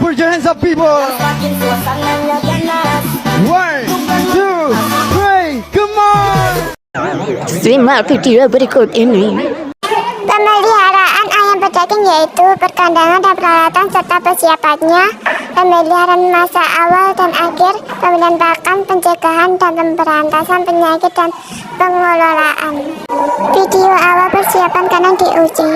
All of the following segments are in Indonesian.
put your hands up, people. 1, 2, 3, come on. Simak video berikut ini. Pemeliharaan ayam pedagang yaitu perkandangan dan peralatan serta persiapannya, pemeliharaan masa awal dan akhir, pembelian pakan, pencegahan dan pemberantasan penyakit dan pengelolaan. Video awal persiapan kandang diuji.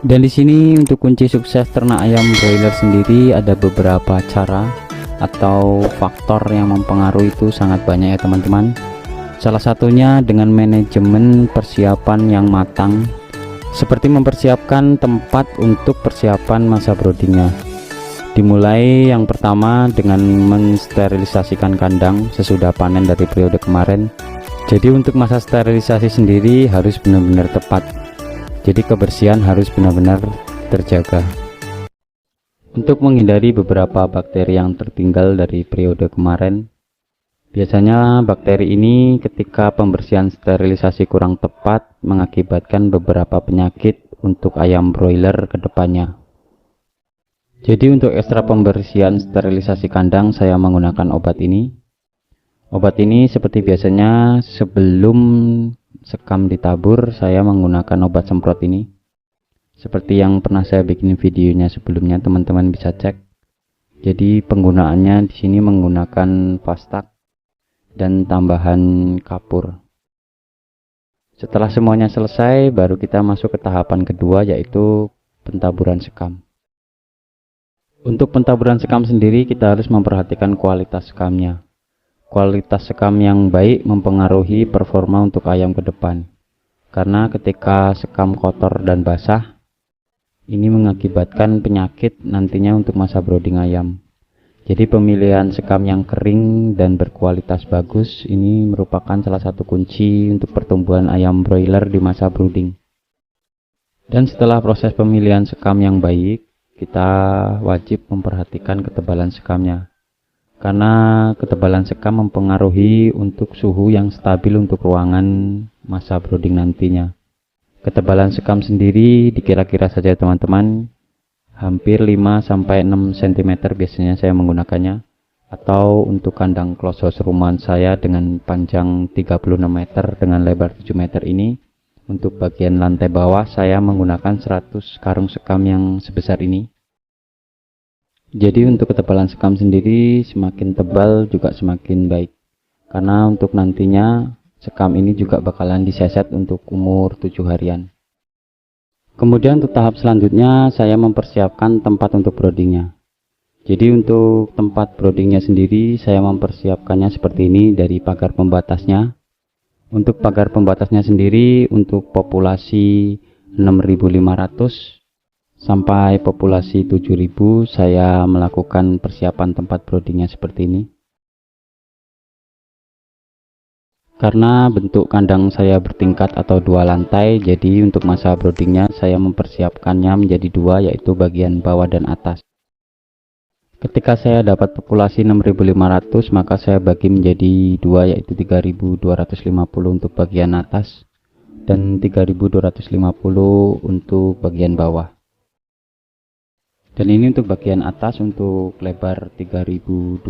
Dan di sini untuk kunci sukses ternak ayam broiler sendiri ada beberapa cara atau faktor yang mempengaruhi, itu sangat banyak ya teman-teman. Salah satunya dengan manajemen persiapan yang matang, seperti mempersiapkan tempat untuk persiapan masa broodingnya. Dimulai yang pertama dengan mensterilisasikan kandang sesudah panen dari periode kemarin. Jadi untuk masa sterilisasi sendiri harus benar-benar tepat. Jadi kebersihan harus benar-benar terjaga untuk menghindari beberapa bakteri yang tertinggal dari periode kemarin. Biasanya bakteri ini ketika pembersihan sterilisasi kurang tepat mengakibatkan beberapa penyakit untuk ayam broiler ke depannya. Jadi untuk ekstra pembersihan sterilisasi kandang saya menggunakan obat ini. Obat ini seperti biasanya sebelum sekam ditabur saya menggunakan obat semprot ini. Seperti yang pernah saya bikin videonya sebelumnya, teman-teman bisa cek. Jadi penggunaannya di sini menggunakan pastak dan tambahan kapur. Setelah semuanya selesai baru kita masuk ke tahapan kedua, yaitu pentaburan sekam. Untuk pentaburan sekam sendiri kita harus memperhatikan kualitas sekamnya. Kualitas sekam yang baik mempengaruhi performa untuk ayam ke depan. Karena ketika sekam kotor dan basah, ini mengakibatkan penyakit nantinya untuk masa brooding ayam. Jadi pemilihan sekam yang kering dan berkualitas bagus ini merupakan salah satu kunci untuk pertumbuhan ayam broiler di masa brooding. Dan setelah proses pemilihan sekam yang baik, kita wajib memperhatikan ketebalan sekamnya. Karena ketebalan sekam mempengaruhi untuk suhu yang stabil untuk ruangan masa brooding nantinya. Ketebalan sekam sendiri dikira-kira saja teman-teman, hampir 5-6 cm biasanya saya menggunakannya. Atau untuk kandang close house rumahan saya dengan panjang 36 meter dengan lebar 7 meter ini, untuk bagian lantai bawah saya menggunakan 100 karung sekam yang sebesar ini. Jadi untuk ketebalan sekam sendiri semakin tebal juga semakin baik, karena untuk nantinya sekam ini juga bakalan diseset untuk umur 7 harian. Kemudian untuk tahap selanjutnya saya mempersiapkan tempat untuk broodingnya. Jadi untuk tempat broodingnya sendiri saya mempersiapkannya seperti ini dari pagar pembatasnya. Untuk pagar pembatasnya sendiri untuk populasi 6.500 sampai populasi 7.000 saya melakukan persiapan tempat broodingnya seperti ini. Karena bentuk kandang saya bertingkat atau 2 lantai, jadi untuk masa broodingnya saya mempersiapkannya menjadi 2, yaitu bagian bawah dan atas. Ketika saya dapat populasi 6.500 maka saya bagi menjadi 2, yaitu 3.250 untuk bagian atas dan 3.250 untuk bagian bawah. Dan ini untuk bagian atas untuk lebar 3.250.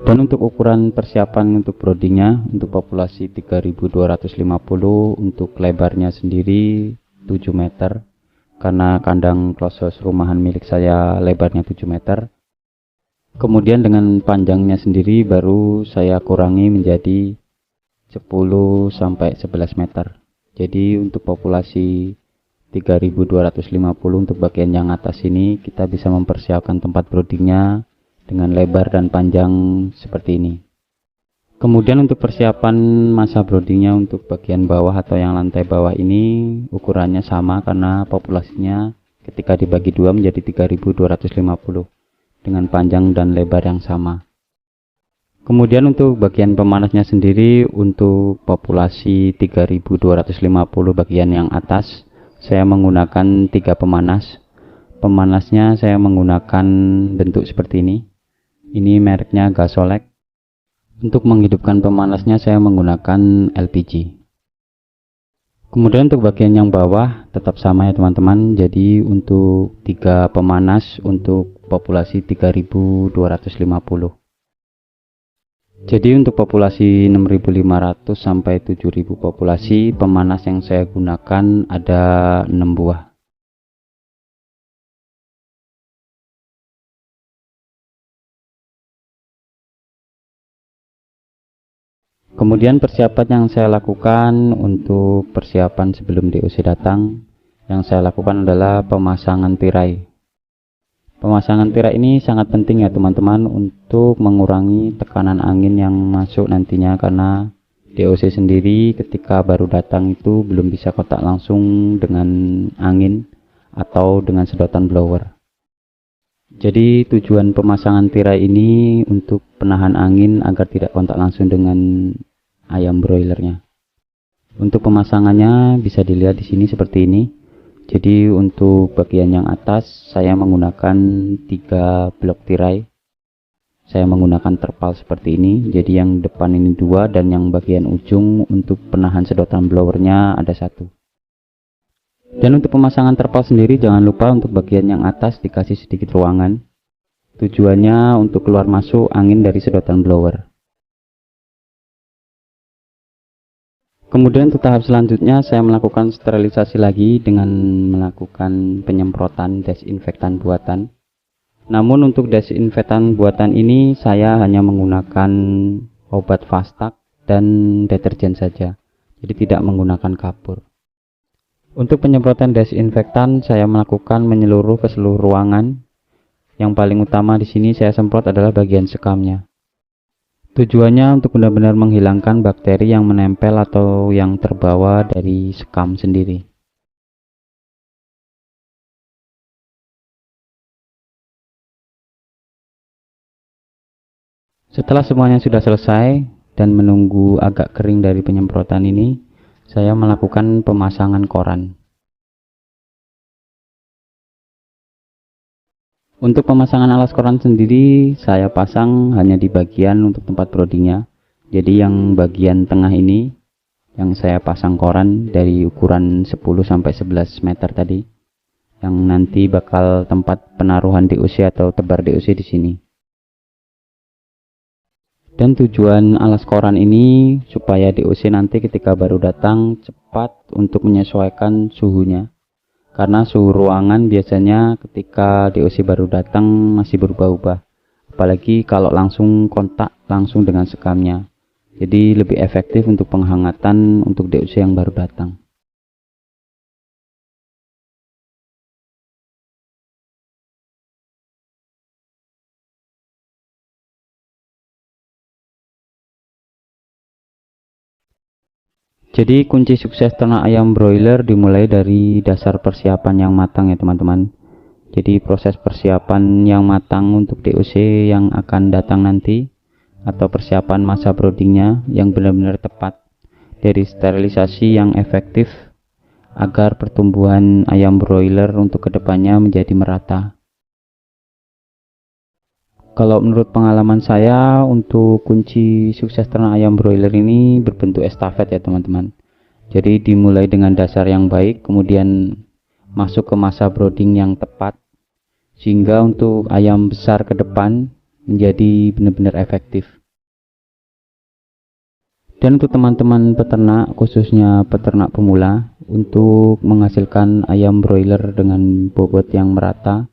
Dan untuk ukuran persiapan untuk broodingnya untuk populasi 3.250 untuk lebarnya sendiri 7 meter. Karena kandang close house rumahan milik saya lebarnya 7 meter. Kemudian dengan panjangnya sendiri baru saya kurangi menjadi 10 sampai 11 meter. Jadi untuk populasi 3.250 untuk bagian yang atas ini kita bisa mempersiapkan tempat broodingnya dengan lebar dan panjang seperti ini. Kemudian untuk persiapan masa broodingnya untuk bagian bawah atau yang lantai bawah ini ukurannya sama karena populasinya ketika dibagi 2 menjadi 3.250 dengan panjang dan lebar yang sama. Kemudian untuk bagian pemanasnya sendiri untuk populasi 3.250 bagian yang atas saya menggunakan 3 pemanas. Pemanasnya saya menggunakan bentuk seperti ini. Ini mereknya Gasolek. Untuk menghidupkan pemanasnya saya menggunakan LPG. Kemudian untuk bagian yang bawah tetap sama ya teman-teman. Jadi untuk 3 pemanas untuk populasi 3250. Jadi untuk populasi 6500 sampai 7000 populasi, pemanas yang saya gunakan ada 6 buah. Kemudian persiapan yang saya lakukan untuk persiapan sebelum DOC datang, yang saya lakukan adalah pemasangan tirai. Pemasangan tirai ini sangat penting ya teman-teman untuk mengurangi tekanan angin yang masuk nantinya, karena DOC sendiri ketika baru datang itu belum bisa kontak langsung dengan angin atau dengan sedotan blower. Jadi tujuan pemasangan tirai ini untuk penahan angin agar tidak kontak langsung dengan ayam broilernya. Untuk pemasangannya bisa dilihat di sini seperti ini. Jadi untuk bagian yang atas saya menggunakan 3 blok tirai. Saya menggunakan terpal seperti ini. Jadi yang depan ini 2 dan yang bagian ujung untuk penahan sedotan blowernya ada 1. Dan untuk pemasangan terpal sendiri jangan lupa untuk bagian yang atas dikasih sedikit ruangan. Tujuannya untuk keluar masuk angin dari sedotan blower. Kemudian untuk tahap selanjutnya saya melakukan sterilisasi lagi dengan melakukan penyemprotan desinfektan buatan. Namun untuk desinfektan buatan ini saya hanya menggunakan obat Fastak dan deterjen saja. Jadi tidak menggunakan kapur. Untuk penyemprotan desinfektan saya melakukan menyeluruh ke seluruh ruangan. Yang paling utama di sini saya semprot adalah bagian sekamnya. Tujuannya untuk benar-benar menghilangkan bakteri yang menempel atau yang terbawa dari sekam sendiri. Setelah semuanya sudah selesai dan menunggu agak kering dari penyemprotan ini, saya melakukan pemasangan koran. Untuk pemasangan alas koran sendiri saya pasang hanya di bagian untuk tempat broodingnya. Jadi yang bagian tengah ini yang saya pasang koran dari ukuran 10 sampai 11 meter tadi, yang nanti bakal tempat penaruhan DOC atau tebar DOC di sini. Dan tujuan alas koran ini supaya DOC nanti ketika baru datang cepat untuk menyesuaikan suhunya. Karena suhu ruangan biasanya ketika DOC baru datang masih berubah-ubah. Apalagi kalau langsung kontak langsung dengan sekamnya. Jadi lebih efektif untuk penghangatan untuk DOC yang baru datang. Jadi kunci sukses ternak ayam broiler dimulai dari dasar persiapan yang matang ya teman-teman. Jadi proses persiapan yang matang untuk DOC yang akan datang nanti, atau persiapan masa broodingnya yang benar-benar tepat, dari sterilisasi yang efektif agar pertumbuhan ayam broiler untuk kedepannya menjadi merata. Kalau menurut pengalaman saya untuk kunci sukses ternak ayam broiler ini berbentuk estafet ya teman-teman. Jadi dimulai dengan dasar yang baik, kemudian masuk ke masa brooding yang tepat, sehingga untuk ayam besar ke depan menjadi benar-benar efektif. Dan untuk teman-teman peternak, khususnya peternak pemula, untuk menghasilkan ayam broiler dengan bobot yang merata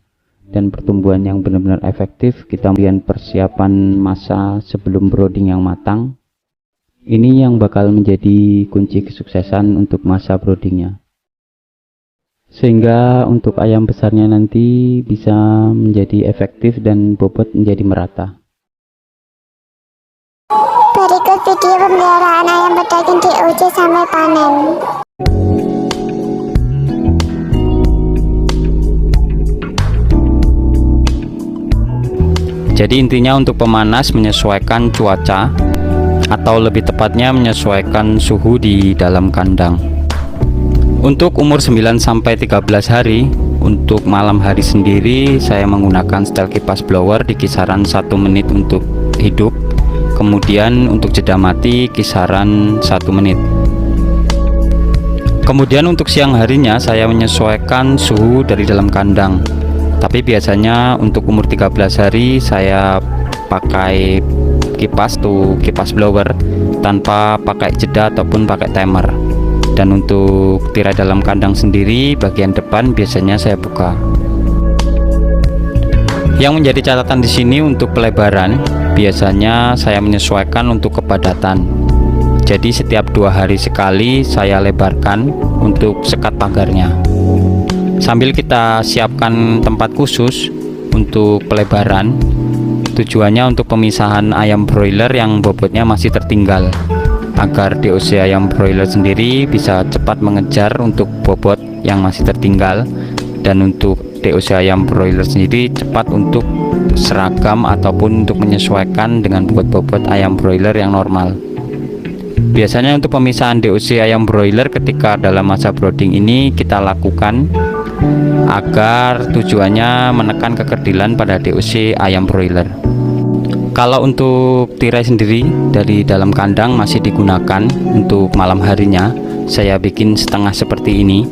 dan pertumbuhan yang benar-benar efektif, kita kemudian persiapan masa sebelum brooding yang matang. Ini yang bakal menjadi kunci kesuksesan untuk masa broodingnya, sehingga untuk ayam besarnya nanti bisa menjadi efektif dan bobot menjadi merata. Berikut video pemeliharaan ayam pedaging DOC sampai panen. Jadi intinya untuk pemanas menyesuaikan cuaca, atau lebih tepatnya menyesuaikan suhu di dalam kandang. Untuk umur 9 sampai 13 hari, untuk malam hari sendiri saya menggunakan setel kipas blower di kisaran 1 menit untuk hidup. kemudian untuk jeda mati kisaran 1 menit. Kemudian untuk siang harinya saya menyesuaikan suhu dari dalam kandang, tapi biasanya untuk umur 13 hari saya pakai kipas blower tanpa pakai jeda ataupun pakai timer. Dan untuk tirai dalam kandang sendiri bagian depan biasanya saya buka. Yang menjadi catatan di sini untuk pelebaran biasanya saya menyesuaikan untuk kepadatan. Jadi setiap 2 hari sekali saya lebarkan untuk sekat pagarnya. Sambil kita siapkan tempat khusus untuk pelebaran, tujuannya untuk pemisahan ayam broiler yang bobotnya masih tertinggal, agar DOC ayam broiler sendiri bisa cepat mengejar untuk bobot yang masih tertinggal, dan untuk DOC ayam broiler sendiri cepat untuk seragam ataupun untuk menyesuaikan dengan bobot-bobot ayam broiler yang normal. Biasanya untuk pemisahan DOC ayam broiler ketika dalam masa brooding ini kita lakukan agar tujuannya menekan kekerdilan pada DOC ayam broiler. Kalau untuk tirai sendiri dari dalam kandang masih digunakan untuk malam harinya, saya bikin setengah seperti ini.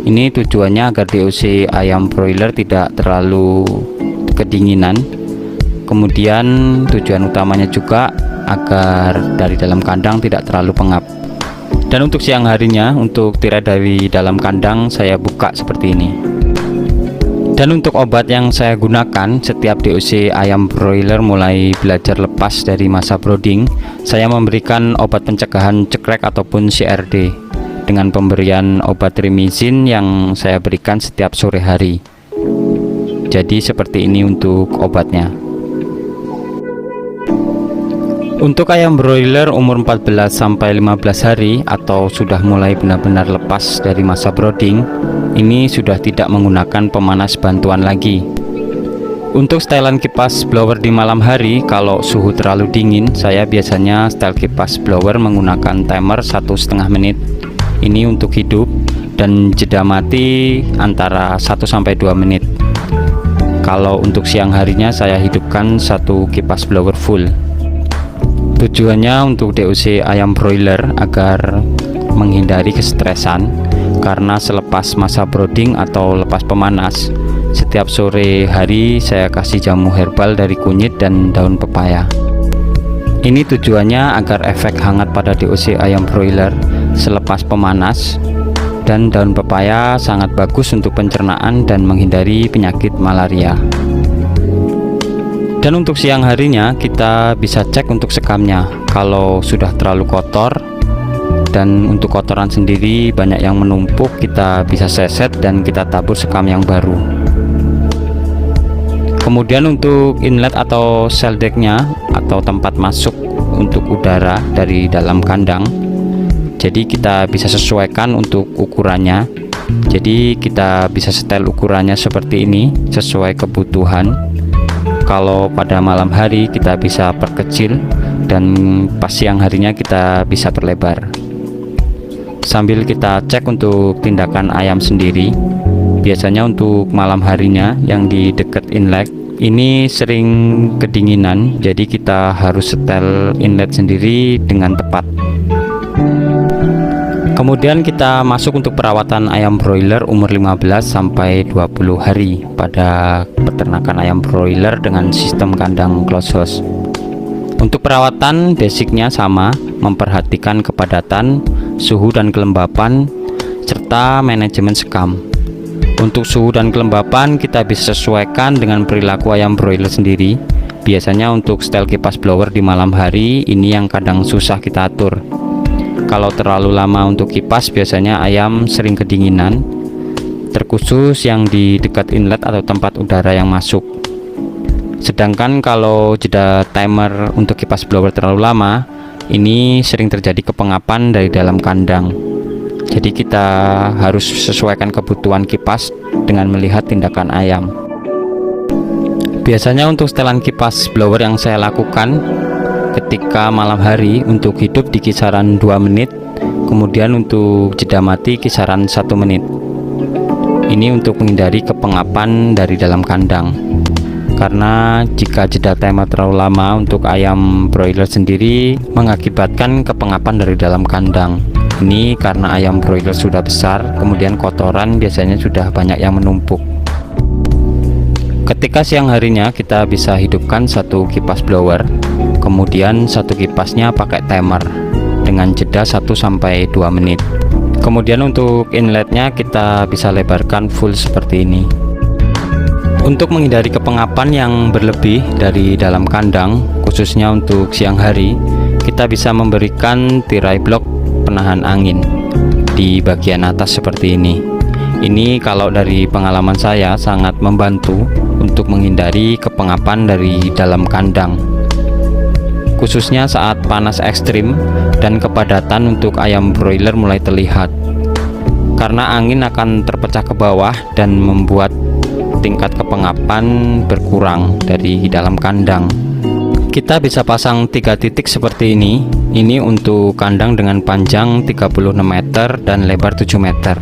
Ini tujuannya agar DOC ayam broiler tidak terlalu kedinginan. Kemudian tujuan utamanya juga agar dari dalam kandang tidak terlalu pengap. Dan untuk siang harinya, untuk tirai dari dalam kandang saya buka seperti ini. Dan untuk obat yang saya gunakan setiap DOC ayam broiler mulai belajar lepas dari masa brooding, saya memberikan obat pencegahan cekrek ataupun CRD dengan pemberian obat rimizin yang saya berikan setiap sore hari. Jadi seperti ini untuk obatnya. Untuk ayam broiler umur 14 sampai 15 hari atau sudah mulai benar-benar lepas dari masa brooding, ini sudah tidak menggunakan pemanas bantuan lagi. Untuk setelan kipas blower di malam hari, kalau suhu terlalu dingin, saya biasanya setel kipas blower menggunakan timer 1,5 menit. Ini untuk hidup, dan jeda mati antara 1 sampai 2 menit. Kalau untuk siang harinya saya hidupkan 1 kipas blower full. Tujuannya untuk DOC ayam broiler agar menghindari kesetresan, karena selepas masa brooding atau lepas pemanas, setiap sore hari saya kasih jamu herbal dari kunyit dan daun pepaya. Ini tujuannya agar efek hangat pada DOC ayam broiler selepas pemanas, dan daun pepaya sangat bagus untuk pencernaan dan menghindari penyakit malaria. Dan untuk siang harinya kita bisa cek untuk sekamnya. Kalau sudah terlalu kotor dan untuk kotoran sendiri banyak yang menumpuk, kita bisa seset dan kita tabur sekam yang baru. Kemudian untuk inlet atau cell decknya atau tempat masuk untuk udara dari dalam kandang, jadi kita bisa sesuaikan untuk ukurannya. Jadi kita bisa setel ukurannya seperti ini sesuai kebutuhan. Kalau pada malam hari kita bisa perkecil, dan pas siang harinya kita bisa perlebar. Sambil kita cek untuk tindakan ayam sendiri, biasanya untuk malam harinya yang di dekat inlet ini sering kedinginan, jadi kita harus setel inlet sendiri dengan tepat. Kemudian kita masuk untuk perawatan ayam broiler umur 15 sampai 20 hari pada peternakan ayam broiler dengan sistem kandang closed house. Untuk perawatan basicnya sama, memperhatikan kepadatan, suhu dan kelembapan, serta manajemen sekam. Untuk suhu dan kelembapan kita bisa sesuaikan dengan perilaku ayam broiler sendiri. Biasanya untuk setel kipas blower di malam hari ini yang kadang susah kita atur. Kalau terlalu lama untuk kipas, biasanya ayam sering kedinginan, terkhusus yang di dekat inlet atau tempat udara yang masuk. Sedangkan kalau jeda timer untuk kipas blower terlalu lama, ini sering terjadi kepengapan dari dalam kandang. Jadi kita harus sesuaikan kebutuhan kipas dengan melihat tindakan ayam. Biasanya untuk setelan kipas blower yang saya lakukan ketika malam hari untuk hidup di kisaran 2 menit, kemudian untuk jeda mati kisaran 1 menit. Ini untuk menghindari kepengapan dari dalam kandang. karena jika jeda timer terlalu lama untuk ayam broiler sendiri mengakibatkan kepengapan dari dalam kandang. Ini karena ayam broiler sudah besar, kemudian kotoran biasanya sudah banyak yang menumpuk. Ketika siang harinya kita bisa hidupkan satu kipas blower, kemudian satu kipasnya pakai timer dengan jeda 1-2 menit. Kemudian untuk inletnya kita bisa lebarkan full seperti ini. Untuk menghindari kepengapan yang berlebih dari dalam kandang, khususnya untuk siang hari, kita bisa memberikan tirai blok penahan angin di bagian atas seperti ini. Ini kalau dari pengalaman saya sangat membantu untuk menghindari kepengapan dari dalam kandang, khususnya saat panas ekstrim dan kepadatan untuk ayam broiler mulai terlihat, karena angin akan terpecah ke bawah dan membuat tingkat kepengapan berkurang dari dalam kandang. Kita bisa pasang 3 titik seperti ini. Ini untuk kandang dengan panjang 36 meter dan lebar 7 meter.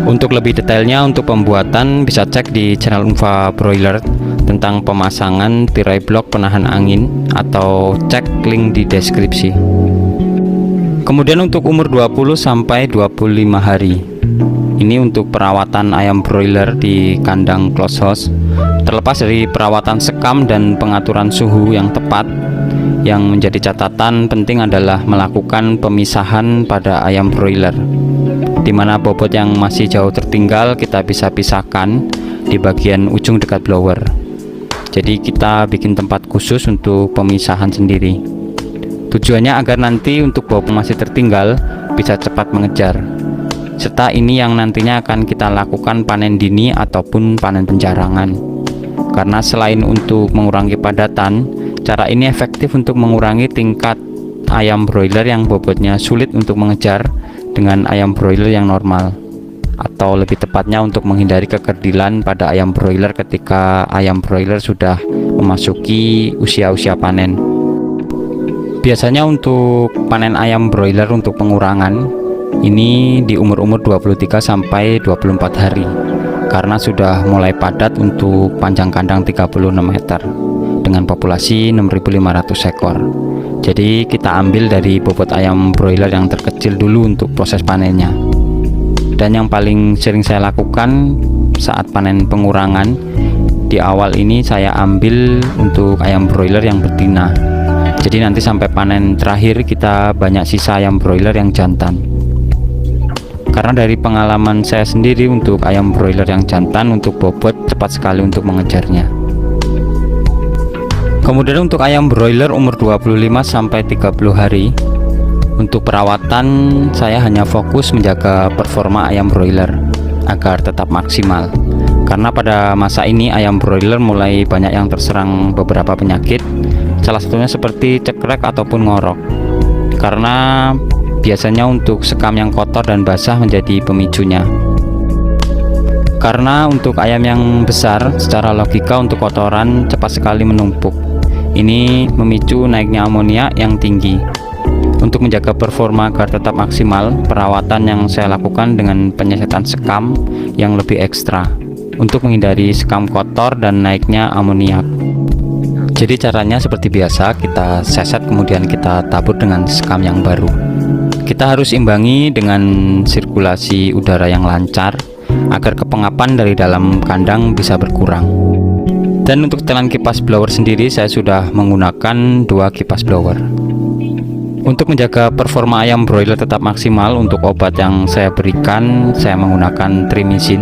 Untuk lebih detailnya untuk pembuatan bisa cek di channel Unfa Broiler tentang pemasangan tirai blok penahan angin atau cek link di deskripsi. Kemudian untuk umur 20-25 hari. Ini untuk perawatan ayam broiler di kandang close house. Terlepas dari perawatan sekam dan pengaturan suhu yang tepat, yang menjadi catatan penting adalah melakukan pemisahan pada ayam broiler, di mana bobot yang masih jauh tertinggal kita bisa pisahkan di bagian ujung dekat blower. Jadi kita bikin tempat khusus untuk pemisahan sendiri. Tujuannya agar nanti untuk bobot masih tertinggal bisa cepat mengejar. Serta ini yang nantinya akan kita lakukan panen dini ataupun panen penjarangan. Karena selain untuk mengurangi padatan, cara ini efektif untuk mengurangi tingkat ayam broiler yang bobotnya sulit untuk mengejar dengan ayam broiler yang normal, atau lebih tepatnya untuk menghindari kekerdilan pada ayam broiler ketika ayam broiler sudah memasuki usia-usia panen. Biasanya untuk panen ayam broiler untuk pengurangan ini di umur-umur 23-24 hari, karena sudah mulai padat untuk panjang kandang 36 meter dengan populasi 6.500 ekor. Jadi kita ambil dari bobot ayam broiler yang terkecil dulu untuk proses panennya. Dan yang paling sering saya lakukan saat panen pengurangan, di awal ini saya ambil untuk ayam broiler yang betina. Jadi nanti sampai panen terakhir kita banyak sisa ayam broiler yang jantan. Karena dari pengalaman saya sendiri untuk ayam broiler yang jantan untuk bobot cepat sekali untuk mengejarnya. Kemudian untuk ayam broiler umur 25-30 hari, untuk perawatan saya hanya fokus menjaga performa ayam broiler agar tetap maksimal. Karena pada masa ini ayam broiler mulai banyak yang terserang beberapa penyakit, salah satunya seperti cekrek ataupun ngorok. Karena biasanya untuk sekam yang kotor dan basah menjadi pemicunya. Karena untuk ayam yang besar, secara logika untuk kotoran cepat sekali menumpuk. Ini memicu naiknya amonia yang tinggi. Untuk menjaga performa agar tetap maksimal, perawatan yang saya lakukan dengan penyesetan sekam yang lebih ekstra untuk menghindari sekam kotor dan naiknya amoniak. Jadi caranya seperti biasa, kita seset kemudian kita tabur dengan sekam yang baru. Kita harus imbangi dengan sirkulasi udara yang lancar agar kepengapan dari dalam kandang bisa berkurang. Dan untuk setelan kipas blower sendiri saya sudah menggunakan 2 kipas blower. Untuk menjaga performa ayam broiler tetap maksimal, untuk obat yang saya berikan saya menggunakan Trimicin.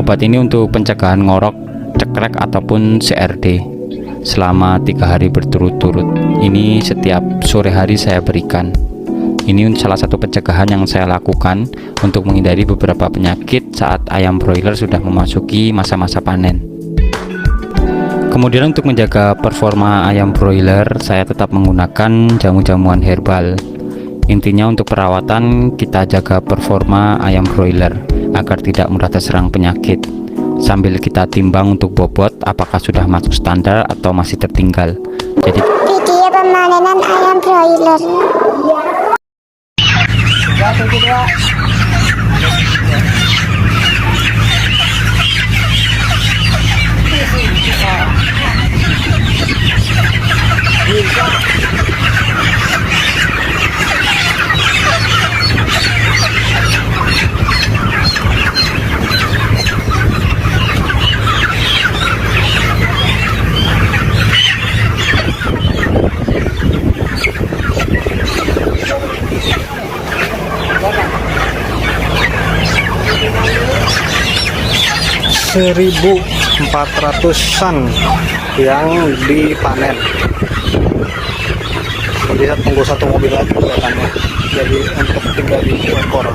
Obat ini untuk pencegahan ngorok, cekrek ataupun CRD selama 3 hari berturut-turut. Ini setiap sore hari saya berikan. Ini salah satu pencegahan yang saya lakukan untuk menghindari beberapa penyakit saat ayam broiler sudah memasuki masa-masa panen. Kemudian untuk menjaga performa ayam broiler, saya tetap menggunakan jamu-jamuan herbal. Intinya untuk perawatan kita jaga performa ayam broiler agar tidak mudah terserang penyakit, sambil kita timbang untuk bobot apakah sudah masuk standar atau masih tertinggal. Jadi Video pemanenan ayam broiler. 1.400-an yang dipanen. Bisa tunggu satu mobil lagi kelihatannya, jadi untuk 3.000 ekor.